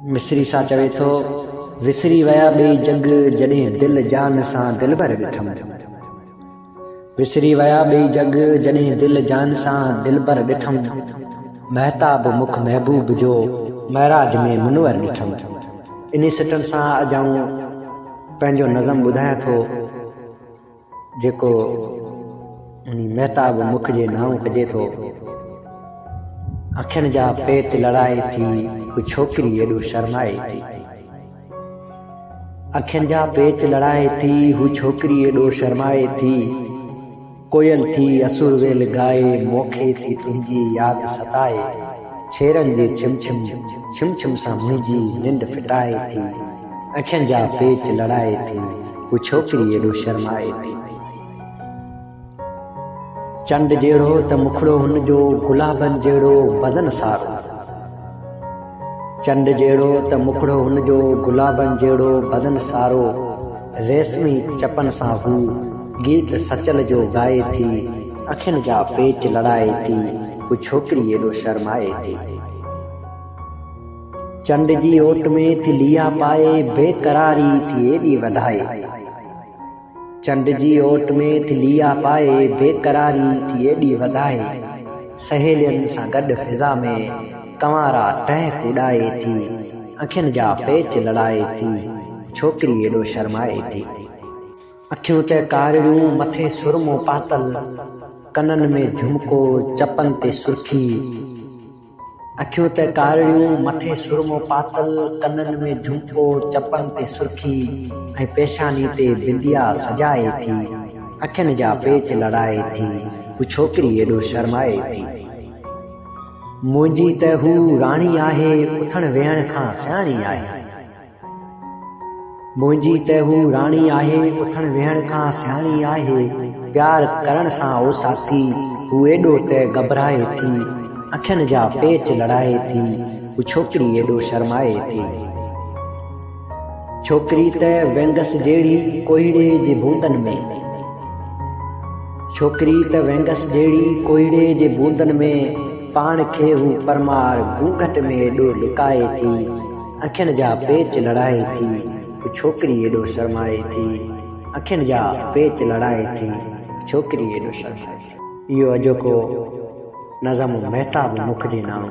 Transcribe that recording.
मिस्री सा चवे थो विसरी वया बे जग जॾहिं दिल जान सां दिलबर ॾिठम। विसरी वया बे जग जॾहिं दिल जान सां दिलबर ॾिठम। महताब मुख महबूब जो महराज में मुनवर ॾिठम। इन सिटन सां अॼु आऊं पंहिंजो नज़म ॿुधायां थो जेको उन महताब मुख जे नाम कजे थो। अखियुनि जा पेच लड़ाए थी हू छोकिरी एॾो शर्माए थी। अखियुनि जा पेच लड़ाए थी हू छोकिरी एॾो शर्माए थी। कोयल थी असुर वेल गाए मोखे थी तुंहिंजी यादि सताए। छेरनि जे छिम छिम छिम छिम सां मुंहिंजी निंड फिटाए थी। अखियुनि जा पेच लड़ाए थी हू छोकिरी एॾो शर्माए थी। चंड जहिड़ो त मुखड़ो हुन जो गुलाबनि जहिड़ो बदन सारो। चंड जहिड़ो त मुखड़ो हुन जो गुलाबनि जहिड़ो बदन सारो। रेशमी चपन सां हू गीत सचल जो गाए थी। अखियुनि जा पेच लड़ाए थी हू छोकिरी एॾो शर्माए थी। चंड जी ओट में थी लिया पाए बेकरारी थी एॾी वधाए। चंड जी ओट में थी लिया पाए बेकरारी थी एॾी वधाए। सहेलियुनि सां गॾु फिज़ा में कंवारा टहक उॾाए थी। अखियुनि जा पेच लड़ाए थी छोकिरी एॾो शर्माए थी। अखियूं त कारियूं मथे सुरमो पातल कननि में झुमको चपन ते सुर्खी। अखियूं त कारियूं मथे सुरमो पातल कननि में झुमको चपन ते सुर्खी ऐं पेशानी ते बिंदिया सजाए थी। अखियुनि जा पेच लड़ाए थी हू छोकिरी एॾो शर्माए थी। मुंहिंजी त हू राणी आहे उथण वेहण खां सियाणी आहे। मुंहिंजी त हू राणी आहे उथण वेहण खां सियाणी आहे। प्यार करण सां ओ साथी हू एॾो त घबराए थी। अखियुनि जा पेच लड़ाए थी हू छोकिरी एॾो शर्माए थी। छोकिरी त वेंगस जहिड़ी कोहीड़े जे बूंदनि में। छोकिरी त वेंगस जहिड़ी कोहीड़े जे बूंदनि में पाण खे हू परमार घूंघट में एॾो लिकाए थी। अखियुनि जा पेच लड़ाए थी हू छोकिरी एॾो शर्माए थी। अखियुनि जा पेच लड़ाए थी छोकिरी एॾो शर्माए थी। इहो अॼोको नज़म महताब मुख जे नाम।